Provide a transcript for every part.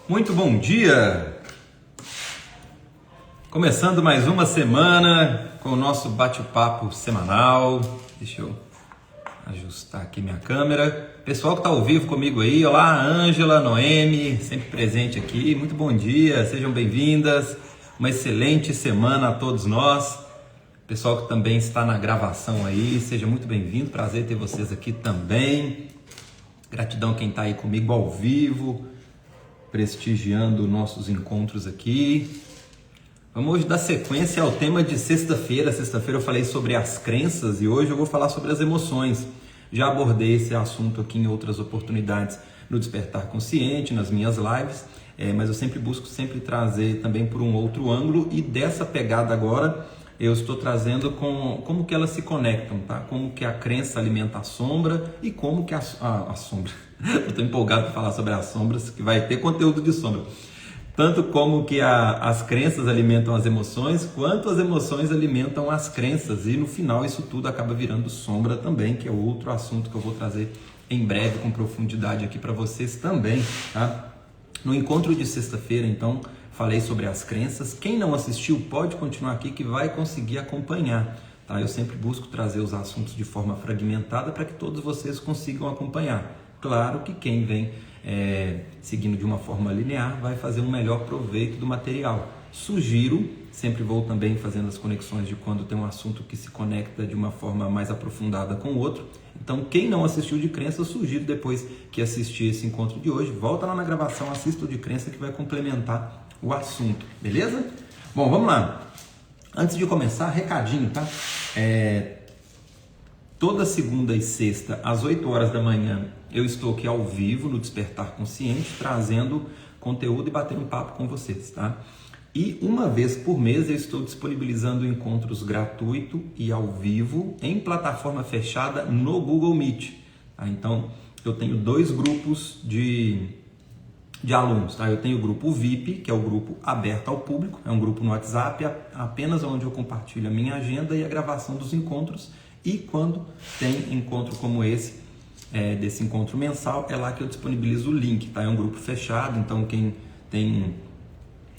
Muito bom dia! Começando mais uma semana com o nosso bate-papo semanal. Deixa eu ajustar aqui minha câmera. Pessoal que está ao vivo comigo aí, olá, Ângela, Noemi, sempre presente aqui. Muito bom dia, sejam bem-vindas. Uma excelente semana a todos nós. Pessoal que também está na gravação aí, seja muito bem-vindo. Prazer ter vocês aqui também. Gratidão quem está aí comigo ao vivo, prestigiando nossos encontros aqui. Vamos hoje dar sequência ao tema de sexta-feira. Sexta-feira eu falei sobre as crenças e hoje eu vou falar sobre as emoções. Já abordei esse assunto aqui em outras oportunidades no Despertar Consciente, nas minhas lives, mas eu sempre busco trazer também por um outro ângulo, e dessa pegada agora eu estou trazendo como que elas se conectam, tá? Como que a crença alimenta a sombra e como que a sombra... Eu estou empolgado para falar sobre as sombras, que vai ter conteúdo de sombra. Tanto como que as crenças alimentam as emoções, quanto as emoções alimentam as crenças. E no final isso tudo acaba virando sombra também, que é outro assunto que eu vou trazer em breve com profundidade aqui para vocês também, tá? No encontro de sexta-feira, então, falei sobre as crenças. Quem não assistiu pode continuar aqui que vai conseguir acompanhar, tá? Eu sempre busco trazer os assuntos de forma fragmentada para que todos vocês consigam acompanhar. Claro que quem vem seguindo de uma forma linear vai fazer um melhor proveito do material. Sugiro, sempre vou também fazendo as conexões de quando tem um assunto que se conecta de uma forma mais aprofundada com o outro. Então, quem não assistiu de crença, eu sugiro depois que assistir esse encontro de hoje, volta lá na gravação, assista o de crença que vai complementar o assunto, beleza? Bom, vamos lá. Antes de começar, recadinho, tá? Toda segunda e sexta, às 8 horas da manhã, eu estou aqui ao vivo no Despertar Consciente, trazendo conteúdo e batendo um papo com vocês, tá? E uma vez por mês eu estou disponibilizando encontros gratuitos e ao vivo em plataforma fechada no Google Meet, tá? Então, eu tenho dois grupos de alunos, tá? Eu tenho o grupo VIP, que é o grupo aberto ao público, é um grupo no WhatsApp, apenas onde eu compartilho a minha agenda e a gravação dos encontros. E quando tem encontro como esse, desse encontro mensal, é lá que eu disponibilizo o link, tá? É um grupo fechado, então quem tem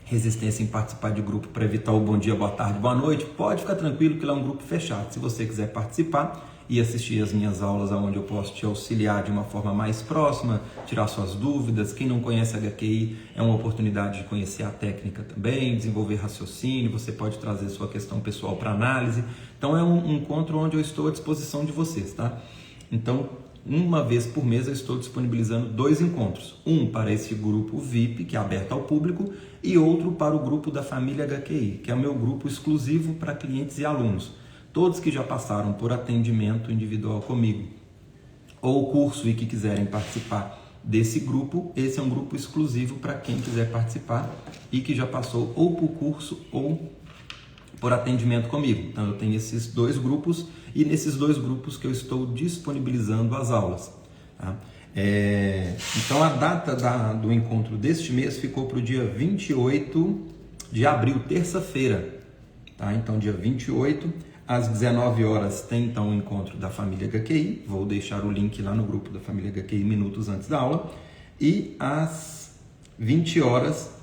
resistência em participar de grupo para evitar o bom dia, boa tarde, boa noite, pode ficar tranquilo que lá é um grupo fechado. Se você quiser participar e assistir as minhas aulas onde eu posso te auxiliar de uma forma mais próxima, tirar suas dúvidas. Quem não conhece a HQI, é uma oportunidade de conhecer a técnica também, desenvolver raciocínio, você pode trazer sua questão pessoal para análise. Então é um encontro onde eu estou à disposição de vocês, tá? Então, uma vez por mês eu estou disponibilizando dois encontros. Um para esse grupo VIP, que é aberto ao público, e outro para o grupo da família HQI, que é o meu grupo exclusivo para clientes e alunos. Todos que já passaram por atendimento individual comigo ou curso e que quiserem participar desse grupo, esse é um grupo exclusivo para quem quiser participar e que já passou ou por curso ou por atendimento comigo. Então eu tenho esses dois grupos e nesses dois grupos que eu estou disponibilizando as aulas, tá? Então a data do encontro deste mês ficou para o dia 28 de abril, terça-feira, tá? Então dia 28 às 19 horas tem então o encontro da família HQI, vou deixar o link lá no grupo da família HQI minutos antes da aula, e às 20 horas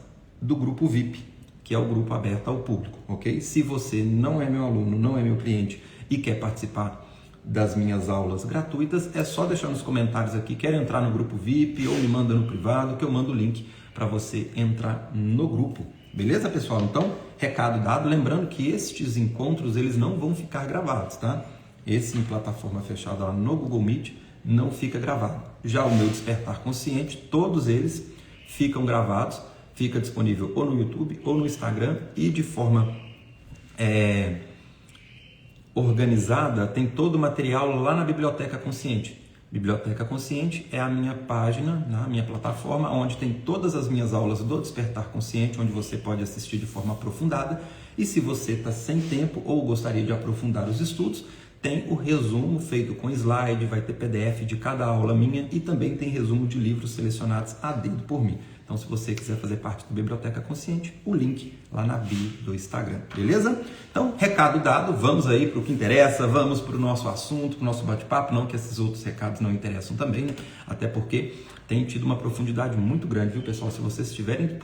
do grupo VIP, que é o grupo aberto ao público, ok? Se você não é meu aluno, não é meu cliente e quer participar das minhas aulas gratuitas, é só deixar nos comentários aqui, quer entrar no grupo VIP ou me manda no privado, que eu mando o link para você entrar no grupo. Beleza, pessoal? Então, recado dado, lembrando que estes encontros, eles não vão ficar gravados, tá? Esse em plataforma fechada lá no Google Meet não fica gravado. Já o meu Despertar Consciente, todos eles ficam gravados, fica disponível ou no YouTube ou no Instagram e de forma organizada, tem todo o material lá na Biblioteca Consciente. Biblioteca Consciente é a minha página, a minha plataforma, onde tem todas as minhas aulas do Despertar Consciente, onde você pode assistir de forma aprofundada. E se você está sem tempo ou gostaria de aprofundar os estudos, tem o resumo feito com slide, vai ter PDF de cada aula minha e também tem resumo de livros selecionados a dedo por mim. Então, se você quiser fazer parte da Biblioteca Consciente, o link lá na bio do Instagram, beleza? Então, recado dado, vamos aí para o que interessa, vamos para o nosso assunto, para o nosso bate-papo, não que esses outros recados não interessam também, né? Até porque tem tido uma profundidade muito grande, viu, pessoal? Se vocês tiverem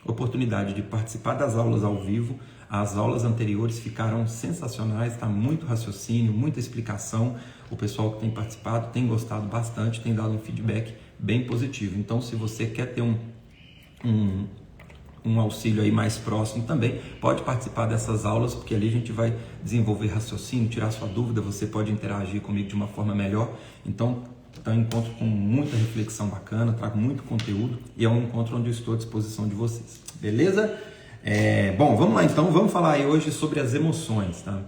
oportunidade de participar das aulas ao vivo, as aulas anteriores ficaram sensacionais, está muito raciocínio, muita explicação. O pessoal que tem participado tem gostado bastante, tem dado um feedback bem positivo. Então, se você quer ter um auxílio aí mais próximo também, pode participar dessas aulas, porque ali a gente vai desenvolver raciocínio, tirar sua dúvida, você pode interagir comigo de uma forma melhor. Então, é um encontro com muita reflexão bacana, trago muito conteúdo e é um encontro onde eu estou à disposição de vocês, beleza? Bom, vamos lá então, vamos falar aí hoje sobre as emoções, tá?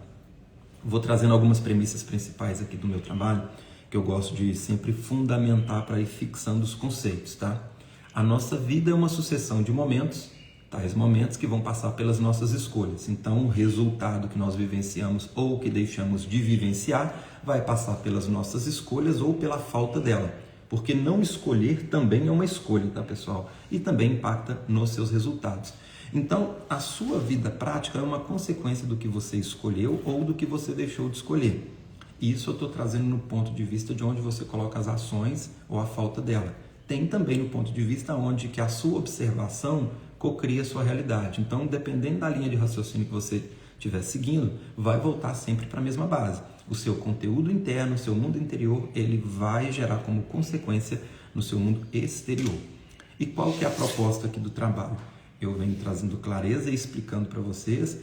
Vou trazendo algumas premissas principais aqui do meu trabalho, que eu gosto de sempre fundamentar para ir fixando os conceitos, tá? A nossa vida é uma sucessão de momentos, tais momentos que vão passar pelas nossas escolhas. Então, o resultado que nós vivenciamos ou que deixamos de vivenciar vai passar pelas nossas escolhas ou pela falta dela. Porque não escolher também é uma escolha, tá, pessoal? E também impacta nos seus resultados. Então, a sua vida prática é uma consequência do que você escolheu ou do que você deixou de escolher. Isso eu estou trazendo no ponto de vista de onde você coloca as ações ou a falta dela. Tem também no ponto de vista onde que a sua observação cocria a sua realidade. Então, dependendo da linha de raciocínio que você estiver seguindo, vai voltar sempre para a mesma base. O seu conteúdo interno, o seu mundo interior, ele vai gerar como consequência no seu mundo exterior. E qual que é a proposta aqui do trabalho? Eu venho trazendo clareza e explicando para vocês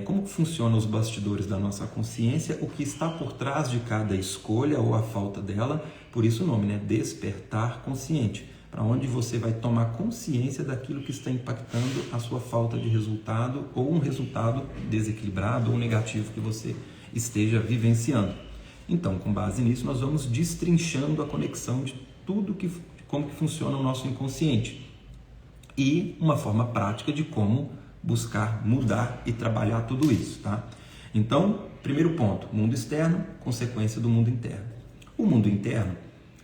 como funcionam os bastidores da nossa consciência, o que está por trás de cada escolha ou a falta dela, por isso o nome, né? Despertar consciente, para onde você vai tomar consciência daquilo que está impactando a sua falta de resultado ou um resultado desequilibrado ou negativo que você esteja vivenciando. Então, com base nisso, nós vamos destrinchando a conexão de tudo como que funciona o nosso inconsciente e uma forma prática de como buscar mudar e trabalhar tudo isso, tá? Então, primeiro ponto, mundo externo, consequência do mundo interno. O mundo interno,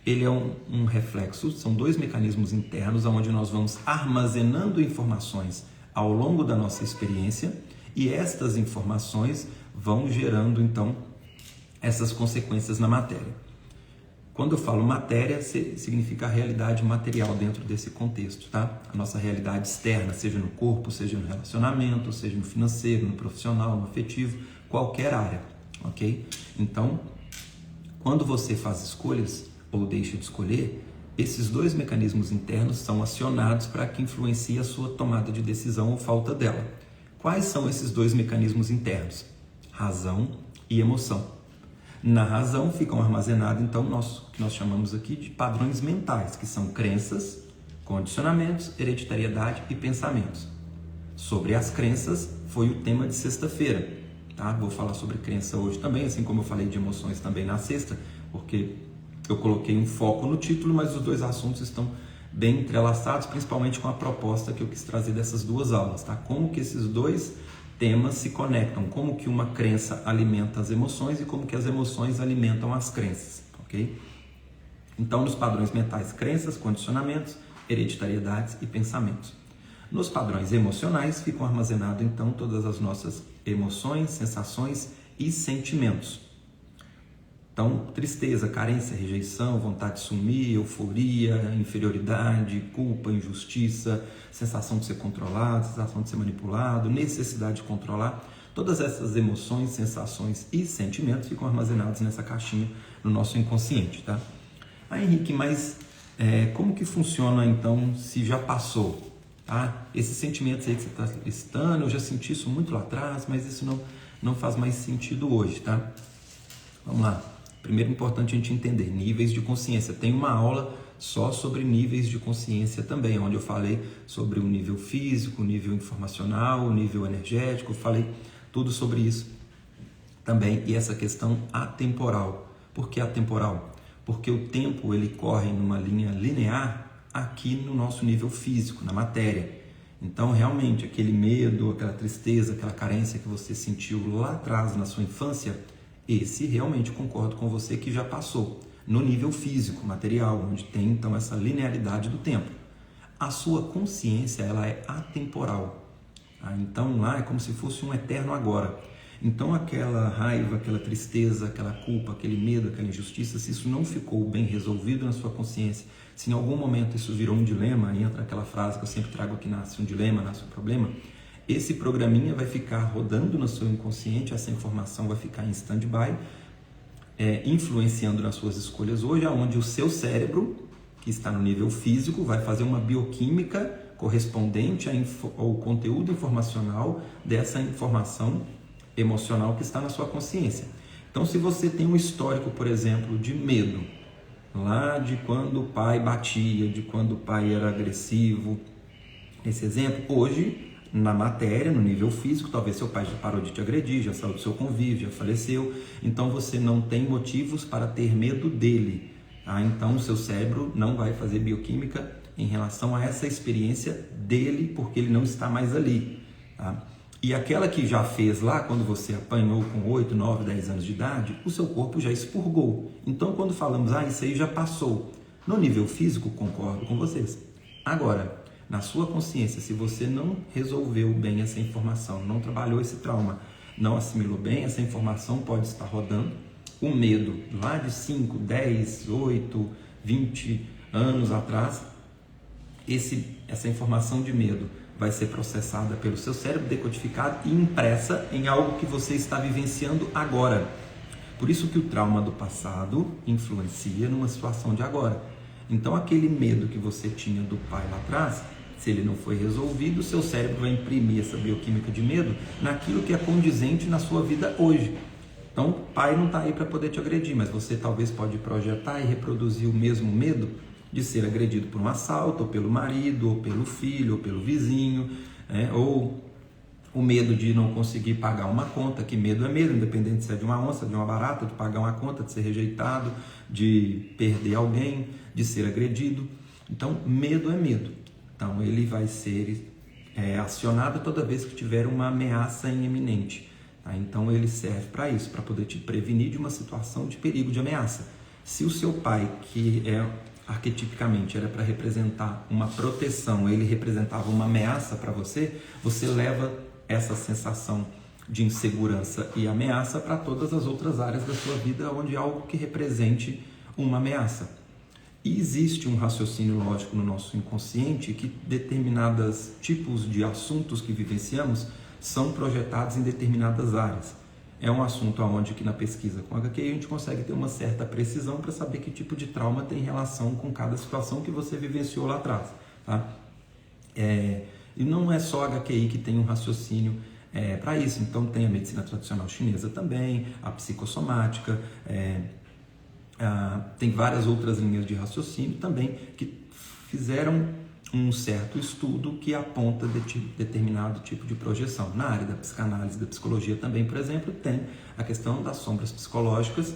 ele é um reflexo, são dois mecanismos internos onde nós vamos armazenando informações ao longo da nossa experiência e estas informações vão gerando, então, essas consequências na matéria. Quando eu falo matéria, significa a realidade material dentro desse contexto, tá? A nossa realidade externa, seja no corpo, seja no relacionamento, seja no financeiro, no profissional, no afetivo, qualquer área, ok? Então, quando você faz escolhas ou deixa de escolher, esses dois mecanismos internos são acionados para que influencie a sua tomada de decisão ou falta dela. Quais são esses dois mecanismos internos? Razão e emoção. Na razão ficam armazenados, então, o que nós chamamos aqui de padrões mentais, que são crenças, condicionamentos, hereditariedade e pensamentos. Sobre as crenças foi o tema de sexta-feira, tá? Vou falar sobre crença hoje também, assim como eu falei de emoções também na sexta, porque eu coloquei um foco no título, mas os dois assuntos estão bem entrelaçados, principalmente com a proposta que eu quis trazer dessas duas aulas, tá? Como que esses dois temas se conectam, como que uma crença alimenta as emoções e como que as emoções alimentam as crenças, ok? Então, nos padrões mentais, crenças, condicionamentos, hereditariedades e pensamentos. Nos padrões emocionais ficam armazenados, então, todas as nossas emoções, sensações e sentimentos. Então, tristeza, carência, rejeição, vontade de sumir, euforia, inferioridade, culpa, injustiça, sensação de ser controlado, sensação de ser manipulado, necessidade de controlar. Todas essas emoções, sensações e sentimentos ficam armazenados nessa caixinha no nosso inconsciente, tá? Ah, Henrique, mas como que funciona então se já passou? Tá? Esses sentimentos aí que você está listando, eu já senti isso muito lá atrás, mas isso não faz mais sentido hoje, tá? Vamos lá. Primeiro, importante a gente entender níveis de consciência. Tem uma aula só sobre níveis de consciência também, onde eu falei sobre o nível físico, o nível informacional, o nível energético, eu falei tudo sobre isso também. E essa questão atemporal. Por que atemporal? Porque o tempo ele corre numa linha linear aqui no nosso nível físico, na matéria. Então, realmente, aquele medo, aquela tristeza, aquela carência que você sentiu lá atrás na sua infância, esse realmente concordo com você que já passou no nível físico, material, onde tem então essa linearidade do tempo. A sua consciência, ela é atemporal. Então lá é como se fosse um eterno agora. Então aquela raiva, aquela tristeza, aquela culpa, aquele medo, aquela injustiça, se isso não ficou bem resolvido na sua consciência, se em algum momento isso virou um dilema, entra aquela frase que eu sempre trago aqui, nasce um dilema, nasce um problema, esse programinha vai ficar rodando no seu inconsciente, essa informação vai ficar em stand-by, influenciando nas suas escolhas hoje, onde o seu cérebro, que está no nível físico, vai fazer uma bioquímica correspondente ao conteúdo informacional dessa informação emocional que está na sua consciência. Então, se você tem um histórico, por exemplo, de medo, lá de quando o pai batia, de quando o pai era agressivo, esse exemplo, hoje, na matéria, no nível físico, talvez seu pai já parou de te agredir, já saiu do seu convívio, já faleceu, então você não tem motivos para ter medo dele. Então o seu cérebro não vai fazer bioquímica em relação a essa experiência dele, porque ele não está mais ali. E aquela que já fez lá, quando você apanhou com 8, 9, 10 anos de idade, o seu corpo já expurgou. Então quando falamos, isso aí já passou. No nível físico, concordo com vocês. Agora, na sua consciência, se você não resolveu bem essa informação, não trabalhou esse trauma, não assimilou bem, essa informação pode estar rodando. O medo, lá de 5, 10, 8, 20 anos atrás, essa informação de medo vai ser processada pelo seu cérebro, decodificada e impressa em algo que você está vivenciando agora. Por isso que o trauma do passado influencia numa situação de agora. Então aquele medo que você tinha do pai lá atrás, se ele não foi resolvido, o seu cérebro vai imprimir essa bioquímica de medo naquilo que é condizente na sua vida hoje. Então, o pai não está aí para poder te agredir, mas você talvez pode projetar e reproduzir o mesmo medo de ser agredido por um assalto, ou pelo marido, ou pelo filho, ou pelo vizinho, ou o medo de não conseguir pagar uma conta, que medo é medo, independente se é de uma onça, de uma barata, de pagar uma conta, de ser rejeitado, de perder alguém, de ser agredido. Então, medo é medo. Então, ele vai ser acionado toda vez que tiver uma ameaça iminente. Então ele serve para isso, para poder te prevenir de uma situação de perigo, de ameaça. Se o seu pai, que arquetipicamente era para representar uma proteção, ele representava uma ameaça para você, você leva essa sensação de insegurança e ameaça para todas as outras áreas da sua vida, onde há algo que represente uma ameaça. E existe um raciocínio lógico no nosso inconsciente que determinados tipos de assuntos que vivenciamos são projetados em determinadas áreas. É um assunto onde que na pesquisa com HQI a gente consegue ter uma certa precisão para saber que tipo de trauma tem relação com cada situação que você vivenciou lá atrás. Tá? E não é só a HQI que tem um raciocínio para isso. Então tem a medicina tradicional chinesa também, a psicossomática, tem várias outras linhas de raciocínio também que fizeram um certo estudo que aponta determinado tipo de projeção. Na área da psicanálise, da psicologia também, por exemplo, tem a questão das sombras psicológicas,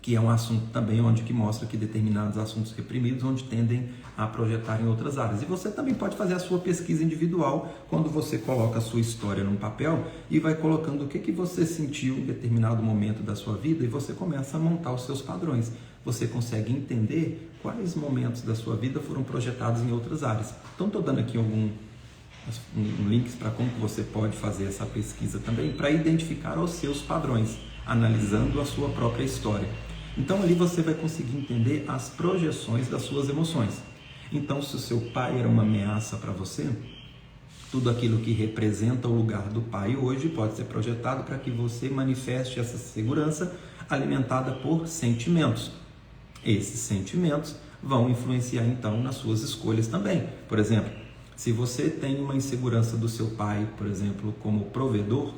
que é um assunto também onde que mostra que determinados assuntos reprimidos onde tendem a projetar em outras áreas. E você também pode fazer a sua pesquisa individual quando você coloca a sua história num papel e vai colocando o que você sentiu em determinado momento da sua vida e você começa a montar os seus padrões. Você consegue entender quais momentos da sua vida foram projetados em outras áreas. Então estou dando aqui links para como você pode fazer essa pesquisa também para identificar os seus padrões, analisando a sua própria história. Então ali você vai conseguir entender as projeções das suas emoções. Então se o seu pai era uma ameaça para você, tudo aquilo que representa o lugar do pai hoje pode ser projetado para que você manifeste essa segurança alimentada por sentimentos. Esses sentimentos vão influenciar então nas suas escolhas também. Por exemplo, se você tem uma insegurança do seu pai, por exemplo, como provedor,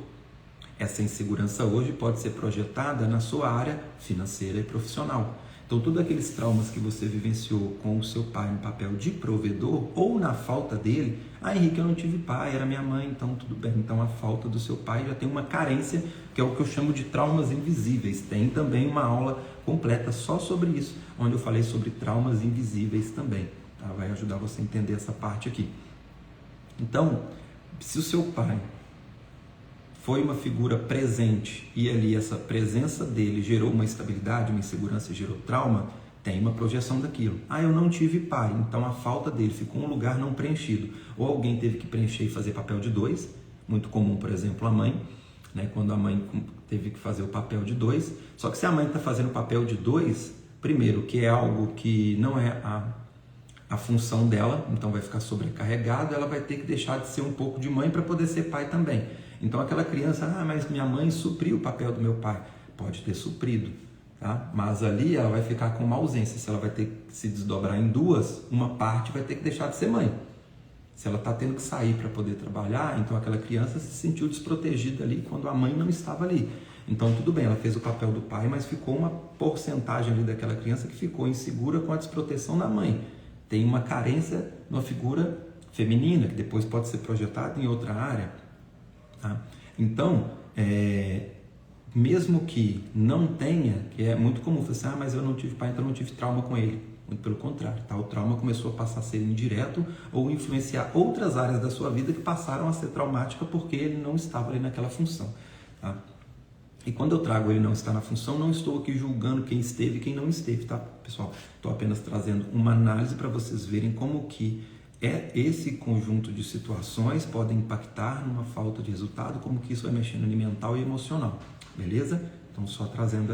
essa insegurança hoje pode ser projetada na sua área financeira e profissional. Então, todos aqueles traumas que você vivenciou com o seu pai no papel de provedor ou na falta dele, Henrique, eu não tive pai, era minha mãe, então tudo bem. Então, a falta do seu pai já tem uma carência, que é o que eu chamo de traumas invisíveis. Tem também uma aula completa só sobre isso, onde eu falei sobre traumas invisíveis também. Tá? Vai ajudar você a entender essa parte aqui. Então, se o seu pai foi uma figura presente e ali essa presença dele gerou uma instabilidade, uma insegurança, gerou trauma, Tem uma projeção daquilo. Eu não tive pai, então a falta dele ficou um lugar não preenchido. Ou alguém teve que preencher e fazer papel de 2, muito comum, por exemplo, a mãe, né? Quando a mãe teve que fazer o papel de 2. Só que se a mãe está fazendo o papel de 2, primeiro, que é algo que não é a função dela, então vai ficar sobrecarregado, ela vai ter que deixar de ser um pouco de mãe para poder ser pai também. Então aquela criança, mas minha mãe supriu o papel do meu pai. Pode ter suprido, tá? Mas ali ela vai ficar com uma ausência. Se ela vai ter que se desdobrar em 2, uma parte vai ter que deixar de ser mãe. Se ela está tendo que sair para poder trabalhar, então aquela criança se sentiu desprotegida ali quando a mãe não estava ali. Então tudo bem, ela fez o papel do pai, mas ficou uma porcentagem ali daquela criança que ficou insegura com a desproteção da mãe. Tem uma carência numa figura feminina, que depois pode ser projetada em outra área. Tá? Então, mesmo que não tenha, que é muito comum, você mas eu não tive pai, então eu não tive trauma com ele. Muito pelo contrário, tá? O trauma começou a passar a ser indireto ou influenciar outras áreas da sua vida que passaram a ser traumáticas porque ele não estava ali naquela função. Tá? E quando eu trago ele não está na função, não estou aqui julgando quem esteve e quem não esteve, tá, pessoal? Estou apenas trazendo uma análise para vocês verem como que esse conjunto de situações podem impactar numa falta de resultado, como que isso vai mexendo no mental e emocional, beleza? Então, só trazendo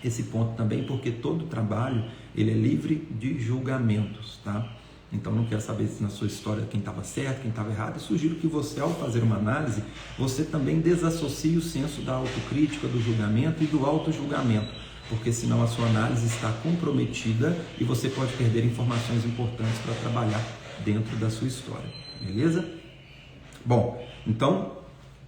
esse ponto também, porque todo trabalho ele é livre de julgamentos, tá? Então, não quero saber se na sua história quem estava certo, quem estava errado. Eu sugiro que você, ao fazer uma análise, você também desassocie o senso da autocrítica, do julgamento e do autojulgamento, porque senão a sua análise está comprometida e você pode perder informações importantes para trabalhar dentro da sua história, beleza? Bom, então,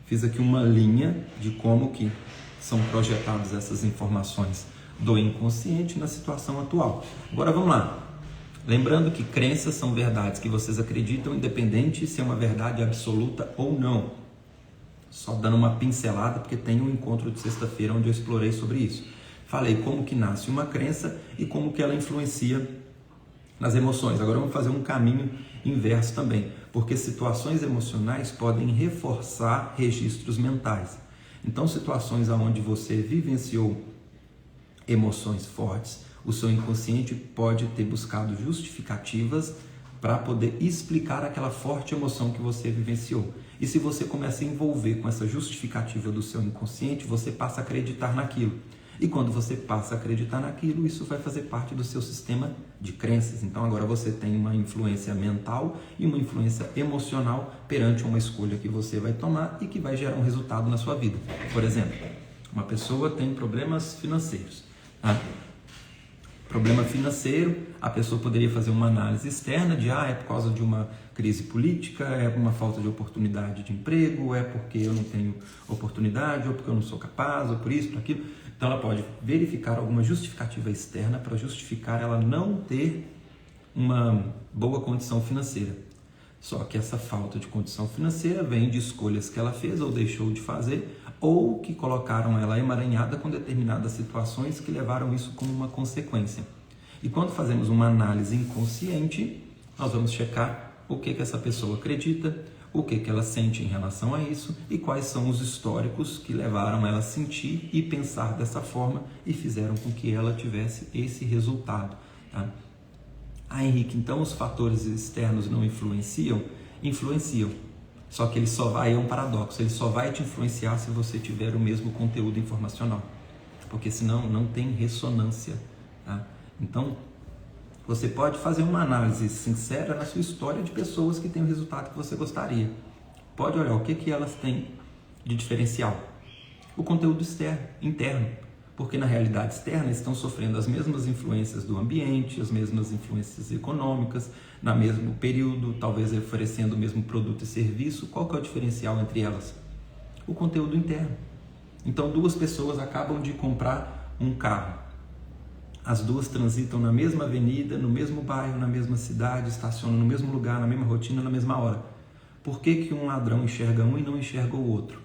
fiz aqui uma linha de como que são projetadas essas informações do inconsciente na situação atual. Agora vamos lá. Lembrando que crenças são verdades que vocês acreditam, independente se é uma verdade absoluta ou não. Só dando uma pincelada, porque tem um encontro de sexta-feira onde eu explorei sobre isso. Falei como que nasce uma crença e como que ela influencia nas emoções. Agora vamos fazer um caminho inverso também, porque situações emocionais podem reforçar registros mentais. Então, situações onde você vivenciou emoções fortes, o seu inconsciente pode ter buscado justificativas para poder explicar aquela forte emoção que você vivenciou. E se você começa a envolver com essa justificativa do seu inconsciente, você passa a acreditar naquilo. E quando você passa a acreditar naquilo, isso vai fazer parte do seu sistema de crenças. Então agora você tem uma influência mental e uma influência emocional perante uma escolha que você vai tomar e que vai gerar um resultado na sua vida. Por exemplo, uma pessoa tem problemas financeiros. Tá? Problema financeiro, a pessoa poderia fazer uma análise externa de é por causa de uma crise política, é uma falta de oportunidade de emprego, é porque eu não tenho oportunidade, ou porque eu não sou capaz, ou por isso, por aquilo. Então ela pode verificar alguma justificativa externa para justificar ela não ter uma boa condição financeira. Só que essa falta de condição financeira vem de escolhas que ela fez ou deixou de fazer, ou que colocaram ela emaranhada com determinadas situações que levaram isso como uma consequência. E quando fazemos uma análise inconsciente, nós vamos checar o que essa pessoa acredita, o que ela sente em relação a isso e quais são os históricos que levaram ela a sentir e pensar dessa forma e fizeram com que ela tivesse esse resultado. Tá? Henrique, então os fatores externos não influenciam? Influenciam. Só que ele só vai, é um paradoxo, ele só vai te influenciar se você tiver o mesmo conteúdo informacional. Porque senão não tem ressonância. Tá? Então, você pode fazer uma análise sincera na sua história de pessoas que têm o resultado que você gostaria. Pode olhar o que elas têm de diferencial. O conteúdo externo, interno. Porque na realidade externa estão sofrendo as mesmas influências do ambiente, as mesmas influências econômicas, no mesmo período, talvez oferecendo o mesmo produto e serviço. Qual que é o diferencial entre elas? O conteúdo interno. Então, duas pessoas acabam de comprar um carro. As duas transitam na mesma avenida, no mesmo bairro, na mesma cidade, estacionam no mesmo lugar, na mesma rotina, na mesma hora. Por que um ladrão enxerga um e não enxerga o outro?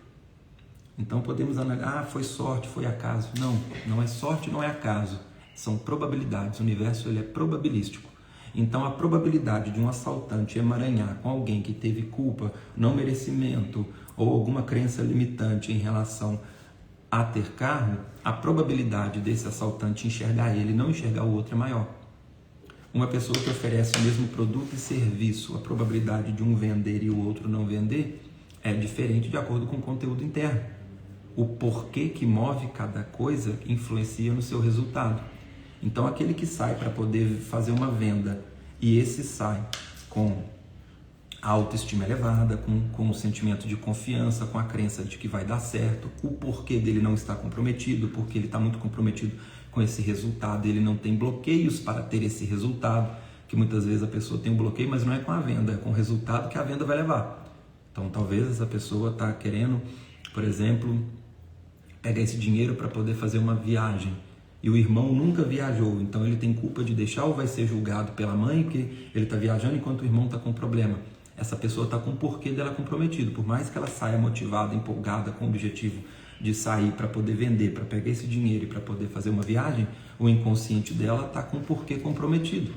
Então podemos analisar, foi sorte, foi acaso. Não, não é sorte, não é acaso. São probabilidades. O universo ele é probabilístico. Então a probabilidade de um assaltante emaranhar com alguém que teve culpa, não merecimento ou alguma crença limitante em relação a ter carro, a probabilidade desse assaltante enxergar ele e não enxergar o outro é maior. Uma pessoa que oferece o mesmo produto e serviço, a probabilidade de um vender e o outro não vender é diferente de acordo com o conteúdo interno. O porquê que move cada coisa influencia no seu resultado. Então, aquele que sai para poder fazer uma venda e esse sai com a autoestima elevada, com o sentimento de confiança, com a crença de que vai dar certo, o porquê dele não está comprometido, porque ele está muito comprometido com esse resultado, ele não tem bloqueios para ter esse resultado, que muitas vezes a pessoa tem um bloqueio, mas não é com a venda, é com o resultado que a venda vai levar. Então, talvez essa pessoa está querendo, por exemplo, pegar esse dinheiro para poder fazer uma viagem, e o irmão nunca viajou, então ele tem culpa de deixar ou vai ser julgado pela mãe, porque ele está viajando enquanto o irmão está com problema. Essa pessoa está com o porquê dela comprometido, por mais que ela saia motivada, empolgada, com o objetivo de sair para poder vender, para pegar esse dinheiro e para poder fazer uma viagem, o inconsciente dela está com o porquê comprometido,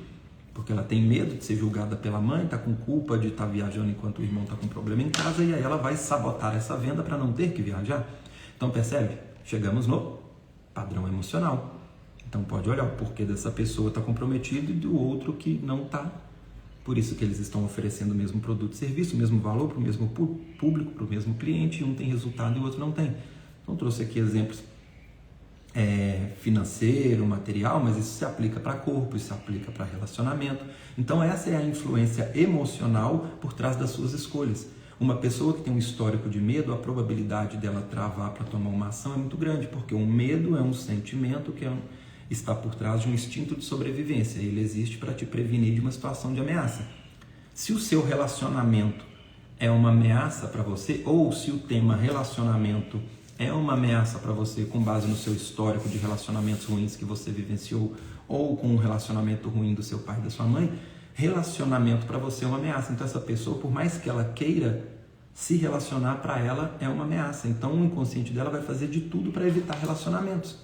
porque ela tem medo de ser julgada pela mãe, está com culpa de estar viajando enquanto o irmão está com problema em casa, e aí ela vai sabotar essa venda para não ter que viajar. Então percebe? Chegamos no padrão emocional. Então pode olhar o porquê dessa pessoa está comprometido e do outro que não está. Por isso que eles estão oferecendo o mesmo produto e serviço, o mesmo valor para o mesmo público, para o mesmo cliente, e um tem resultado e o outro não tem. Então trouxe aqui exemplos financeiro, material, mas isso se aplica para corpo, isso se aplica para relacionamento. Então essa é a influência emocional por trás das suas escolhas. Uma pessoa que tem um histórico de medo, a probabilidade dela travar para tomar uma ação é muito grande, porque o medo é um sentimento que está por trás de um instinto de sobrevivência. Ele existe para te prevenir de uma situação de ameaça. Se o seu relacionamento é uma ameaça para você, ou se o tema relacionamento é uma ameaça para você com base no seu histórico de relacionamentos ruins que você vivenciou, ou com um relacionamento ruim do seu pai e da sua mãe, relacionamento para você é uma ameaça. Então essa pessoa, por mais que ela queira se relacionar, para ela é uma ameaça. Então o inconsciente dela vai fazer de tudo para evitar relacionamentos.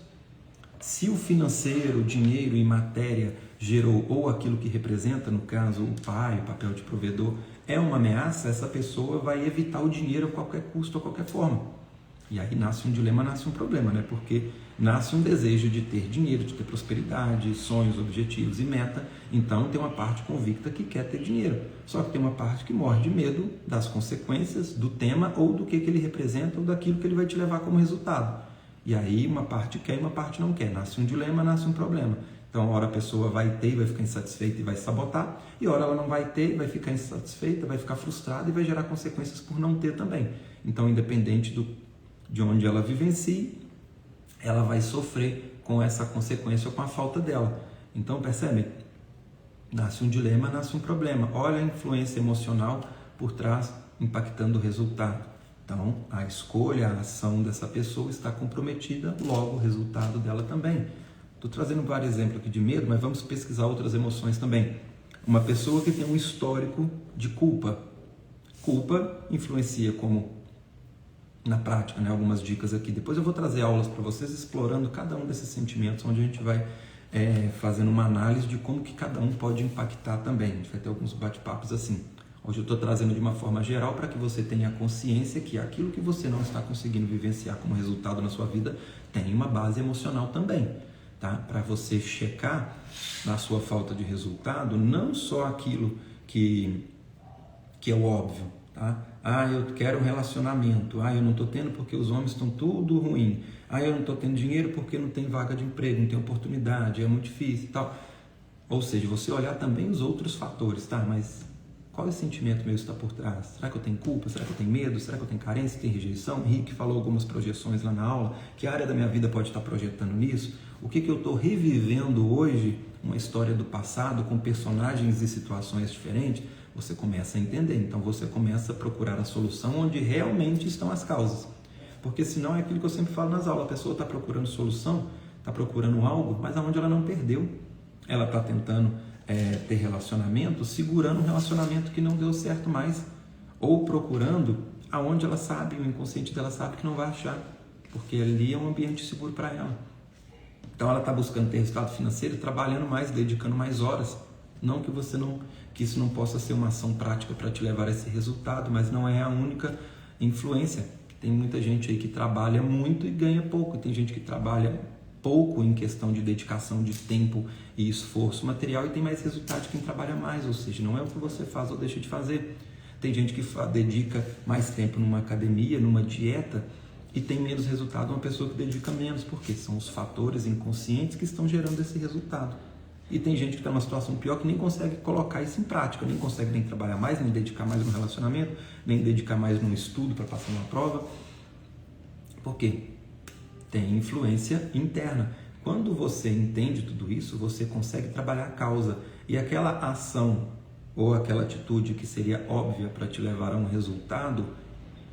Se o financeiro, o dinheiro e matéria gerou, ou aquilo que representa, no caso o pai, o papel de provedor, é uma ameaça, essa pessoa vai evitar o dinheiro a qualquer custo, a qualquer forma. E aí nasce um dilema, nasce um problema, né? Porque nasce um desejo de ter dinheiro, de ter prosperidade, sonhos, objetivos e meta. Então tem uma parte convicta que quer ter dinheiro. Só que tem uma parte que morre de medo das consequências do tema ou do que ele representa ou daquilo que ele vai te levar como resultado. E aí uma parte quer e uma parte não quer. Nasce um dilema, nasce um problema. Então, hora a pessoa vai ter e vai ficar insatisfeita e vai sabotar, e hora ela não vai ter e vai ficar insatisfeita, vai ficar frustrada e vai gerar consequências por não ter também. Então, independente de onde ela vivencie, ela vai sofrer com essa consequência ou com a falta dela. Então, percebe? Nasce um dilema, nasce um problema. Olha a influência emocional por trás, impactando o resultado. Então, a escolha, a ação dessa pessoa está comprometida, logo o resultado dela também. Estou trazendo vários exemplos aqui de medo, mas vamos pesquisar outras emoções também. Uma pessoa que tem um histórico de culpa. Culpa influencia como, na prática, né? Algumas dicas aqui. Depois eu vou trazer aulas para vocês explorando cada um desses sentimentos, onde a gente vai fazendo uma análise de como que cada um pode impactar também. A gente vai ter alguns bate-papos assim. Hoje eu estou trazendo de uma forma geral para que você tenha consciência que aquilo que você não está conseguindo vivenciar como resultado na sua vida tem uma base emocional também, tá? Para você checar na sua falta de resultado, não só aquilo que é o óbvio, tá? Eu quero um relacionamento, eu não estou tendo porque os homens estão tudo ruim, eu não estou tendo dinheiro porque não tem vaga de emprego, não tem oportunidade, é muito difícil e tal. Ou seja, você olhar também os outros fatores, tá? Mas qual sentimento meu está por trás? Será que eu tenho culpa? Será que eu tenho medo? Será que eu tenho carência? Tem rejeição? Henrique falou algumas projeções lá na aula. Que área da minha vida pode estar projetando nisso? O que eu estou revivendo hoje? Uma história do passado com personagens e situações diferentes? Você começa a entender. Então você começa a procurar a solução onde realmente estão as causas. Porque senão é aquilo que eu sempre falo nas aulas. A pessoa está procurando solução, está procurando algo, mas aonde ela não perdeu. Ela está tentando ter relacionamento, segurando um relacionamento que não deu certo mais, ou procurando aonde ela sabe, o inconsciente dela sabe que não vai achar, porque ali é um ambiente seguro para ela. Então ela está buscando ter resultado financeiro, trabalhando mais, dedicando mais horas. Não que isso não possa ser uma ação prática para te levar a esse resultado, mas não é a única influência. Tem muita gente aí que trabalha muito e ganha pouco. Tem gente que trabalha pouco em questão de dedicação de tempo e esforço material e tem mais resultado de quem trabalha mais, ou seja, não é o que você faz ou deixa de fazer. Tem gente que dedica mais tempo numa academia, numa dieta e tem menos resultado uma pessoa que dedica menos, porque são os fatores inconscientes que estão gerando esse resultado. E tem gente que está numa situação pior que nem consegue colocar isso em prática, nem consegue nem trabalhar mais, nem dedicar mais no relacionamento, nem dedicar mais no estudo para passar uma prova. Por quê? Tem influência interna. Quando você entende tudo isso, você consegue trabalhar a causa. E aquela ação ou aquela atitude que seria óbvia para te levar a um resultado,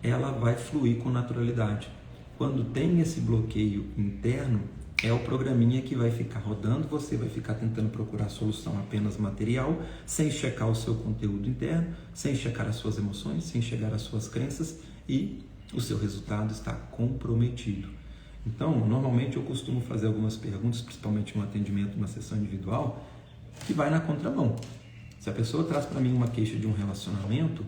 ela vai fluir com naturalidade. Quando tem esse bloqueio interno, é o programinha que vai ficar rodando, você vai ficar tentando procurar solução apenas material, sem checar o seu conteúdo interno, sem checar as suas emoções, sem checar as suas crenças e o seu resultado está comprometido. Então, normalmente eu costumo fazer algumas perguntas, principalmente no atendimento, numa sessão individual, que vai na contramão. Se a pessoa traz para mim uma queixa de um relacionamento,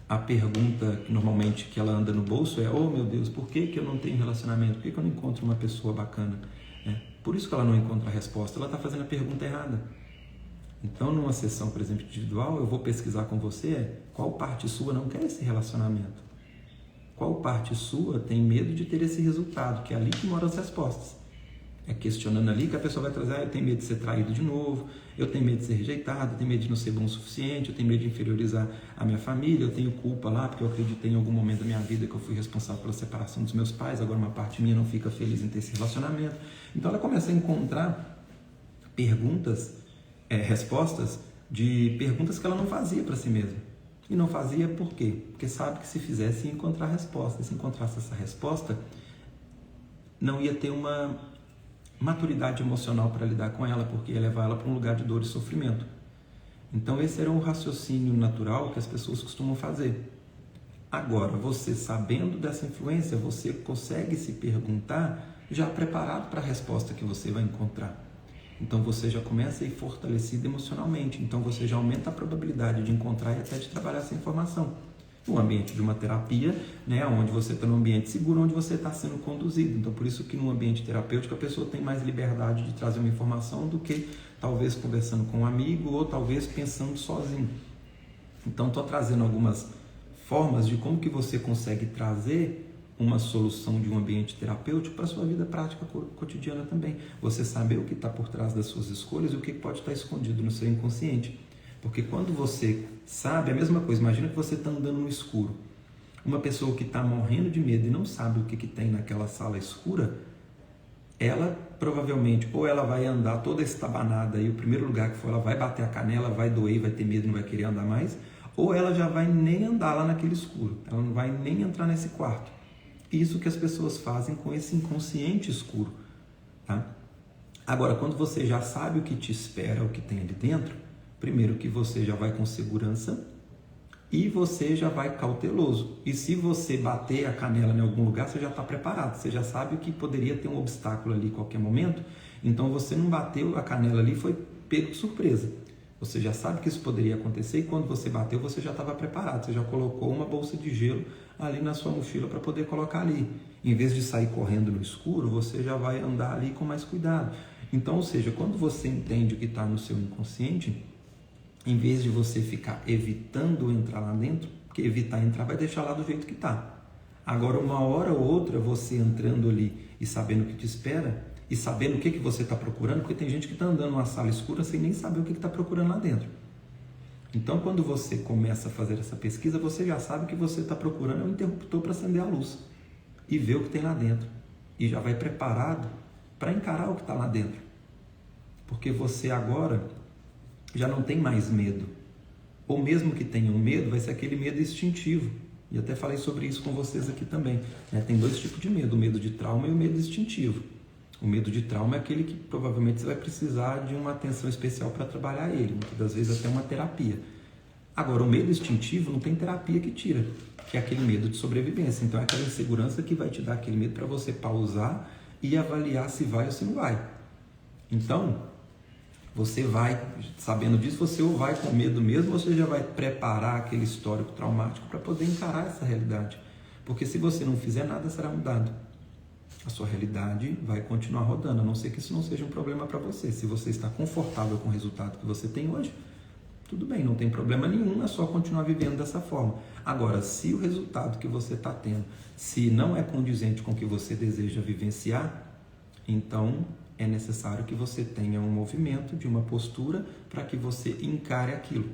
a pergunta que normalmente que ela anda no bolso é: oh meu Deus, por que eu não tenho relacionamento? Por que eu não encontro uma pessoa bacana? Por isso que ela não encontra a resposta, ela está fazendo a pergunta errada. Então, numa sessão, por exemplo, individual, eu vou pesquisar com você qual parte sua não quer esse relacionamento. Qual parte sua tem medo de ter esse resultado, que é ali que moram as respostas. É questionando ali que a pessoa vai trazer: eu tenho medo de ser traído de novo, eu tenho medo de ser rejeitado, eu tenho medo de não ser bom o suficiente, eu tenho medo de inferiorizar a minha família, eu tenho culpa lá porque eu acreditei em algum momento da minha vida que eu fui responsável pela separação dos meus pais, agora uma parte minha não fica feliz em ter esse relacionamento. Então ela começa a encontrar respostas de perguntas que ela não fazia para si mesma. E não fazia por quê? Porque sabe que se fizesse ia encontrar a resposta. E se encontrasse essa resposta, não ia ter uma maturidade emocional para lidar com ela, porque ia levar ela para um lugar de dor e sofrimento. Então esse era um raciocínio natural que as pessoas costumam fazer. Agora, você sabendo dessa influência, você consegue se perguntar já preparado para a resposta que você vai encontrar. Então você já começa a ir fortalecido emocionalmente, então você já aumenta a probabilidade de encontrar e até de trabalhar essa informação. No ambiente de uma terapia, onde você está num ambiente seguro, onde você está sendo conduzido. Então por isso que no ambiente terapêutico a pessoa tem mais liberdade de trazer uma informação do que talvez conversando com um amigo ou talvez pensando sozinho. Então estou trazendo algumas formas de como que você consegue trazer uma solução de um ambiente terapêutico para a sua vida prática cotidiana também. Você saber o que está por trás das suas escolhas e o que pode estar escondido no seu inconsciente. Porque quando você sabe, a mesma coisa, imagina que você está andando no escuro. Uma pessoa que está morrendo de medo e não sabe o que tem naquela sala escura, ela provavelmente, ou ela vai andar toda estabanada e o primeiro lugar que for, ela vai bater a canela, vai doer, vai ter medo e não vai querer andar mais, ou ela já vai nem andar lá naquele escuro, ela não vai nem entrar nesse quarto. Isso que as pessoas fazem com esse inconsciente escuro, tá? Agora, quando você já sabe o que te espera, o que tem ali dentro, primeiro que você já vai com segurança e você já vai cauteloso. E se você bater a canela em algum lugar, você já está preparado, você já sabe que poderia ter um obstáculo ali em qualquer momento, então você não bateu a canela ali, foi pego de surpresa. Você já sabe que isso poderia acontecer e quando você bateu, você já estava preparado, você já colocou uma bolsa de gelo ali na sua mochila para poder colocar ali. Em vez de sair correndo no escuro, você já vai andar ali com mais cuidado. Então, ou seja, quando você entende o que está no seu inconsciente, em vez de você ficar evitando entrar lá dentro, porque evitar entrar vai deixar lá do jeito que está. Agora, uma hora ou outra, você entrando ali e sabendo o que te espera, e sabendo o que você está procurando, porque tem gente que está andando numa sala escura sem nem saber o que está procurando lá dentro. Então, quando você começa a fazer essa pesquisa, você já sabe que você está procurando um interruptor para acender a luz e ver o que tem lá dentro. E já vai preparado para encarar o que está lá dentro. Porque você agora já não tem mais medo. Ou mesmo que tenha um medo, vai ser aquele medo instintivo. E até falei sobre isso com vocês aqui também. Tem dois tipos de medo, o medo de trauma e o medo instintivo. O medo de trauma é aquele que provavelmente você vai precisar de uma atenção especial para trabalhar ele, muitas das vezes até uma terapia. Agora, o medo instintivo não tem terapia que tira, que é aquele medo de sobrevivência. Então é aquela insegurança que vai te dar aquele medo para você pausar e avaliar se vai ou se não vai. Então, você vai, sabendo disso, você ou vai com medo mesmo, ou você já vai preparar aquele histórico traumático para poder encarar essa realidade. Porque se você não fizer nada, será mudado. A sua realidade vai continuar rodando, a não ser que isso não seja um problema para você. Se você está confortável com o resultado que você tem hoje, tudo bem, não tem problema nenhum, é só continuar vivendo dessa forma. Agora, se o resultado que você está tendo, se não é condizente com o que você deseja vivenciar, então é necessário que você tenha um movimento, de uma postura, para que você encare aquilo.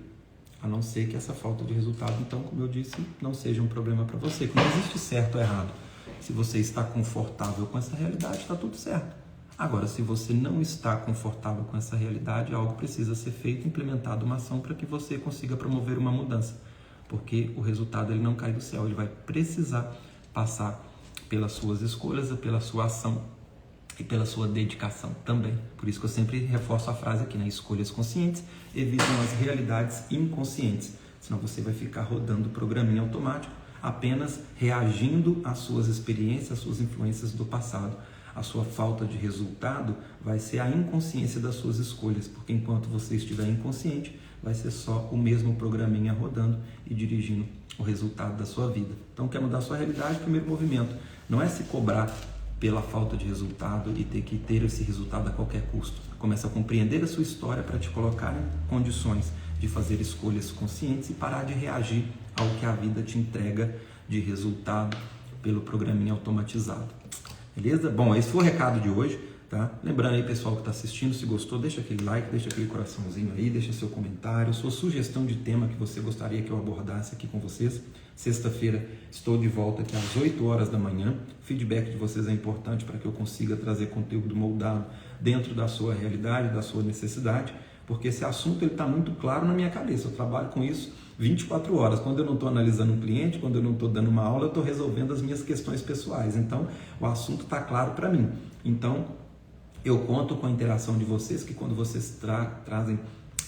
A não ser que essa falta de resultado, então, como eu disse, não seja um problema para você. Não existe certo ou errado. Se você está confortável com essa realidade, está tudo certo. Agora, se você não está confortável com essa realidade, algo precisa ser feito, implementada uma ação para que você consiga promover uma mudança. Porque o resultado ele não cai do céu, ele vai precisar passar pelas suas escolhas, pela sua ação e pela sua dedicação também. Por isso que eu sempre reforço a frase aqui, né? Escolhas conscientes evitam as realidades inconscientes. Senão você vai ficar rodando o programinha automático, apenas reagindo às suas experiências, às suas influências do passado. A sua falta de resultado vai ser a inconsciência das suas escolhas, porque enquanto você estiver inconsciente, vai ser só o mesmo programinha rodando e dirigindo o resultado da sua vida. Então, quer mudar a sua realidade? O primeiro movimento não é se cobrar pela falta de resultado e ter que ter esse resultado a qualquer custo. Começa a compreender a sua história para te colocar em condições de fazer escolhas conscientes e parar de reagir ao que a vida te entrega de resultado pelo programinha automatizado. Beleza? Bom, esse foi o recado de hoje, tá? Lembrando aí, pessoal que está assistindo, se gostou, deixa aquele like, deixa aquele coraçãozinho aí, deixa seu comentário, sua sugestão de tema que você gostaria que eu abordasse aqui com vocês. Sexta-feira estou de volta aqui às 8 horas da manhã. O feedback de vocês é importante para que eu consiga trazer conteúdo moldado dentro da sua realidade, da sua necessidade, porque esse assunto está muito claro na minha cabeça. Eu trabalho com isso 24 horas. Quando eu não estou analisando um cliente, quando eu não estou dando uma aula, eu estou resolvendo as minhas questões pessoais. Então, o assunto está claro para mim. Então, eu conto com a interação de vocês, que quando vocês trazem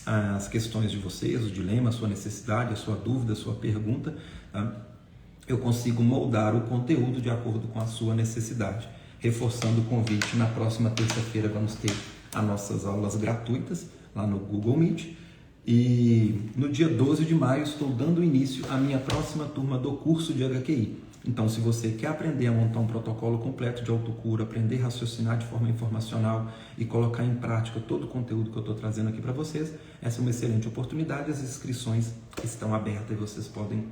as questões de vocês, o dilema, a sua necessidade, a sua dúvida, a sua pergunta, tá? Eu consigo moldar o conteúdo de acordo com a sua necessidade. Reforçando o convite, na próxima terça-feira vamos ter as nossas aulas gratuitas lá no Google Meet. E no dia 12 de maio estou dando início à minha próxima turma do curso de HQI. Então, se você quer aprender a montar um protocolo completo de autocura, aprender a raciocinar de forma informacional e colocar em prática todo o conteúdo que eu estou trazendo aqui para vocês, essa é uma excelente oportunidade. As inscrições estão abertas e vocês podem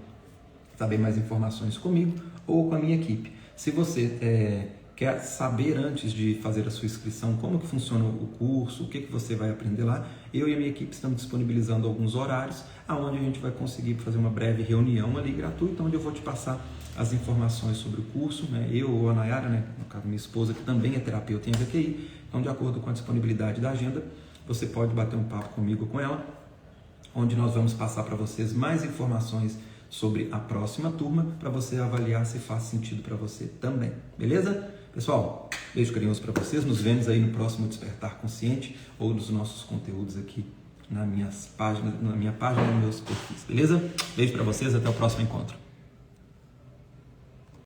saber mais informações comigo ou com a minha equipe. Se você quer saber antes de fazer a sua inscrição como que funciona o curso, o que você vai aprender lá, eu e a minha equipe estamos disponibilizando alguns horários onde a gente vai conseguir fazer uma breve reunião ali gratuita, onde eu vou te passar as informações sobre o curso, né? Eu ou a Nayara, né? No caso minha esposa, que também é terapeuta em HQI, então de acordo com a disponibilidade da agenda, você pode bater um papo comigo ou com ela, onde nós vamos passar para vocês mais informações sobre a próxima turma, para você avaliar se faz sentido para você também, beleza? Pessoal, beijo carinhoso para vocês, nos vemos aí no próximo Despertar Consciente ou nos nossos conteúdos aqui na minha página, nos meus perfis, beleza? Beijo para vocês, até o próximo encontro.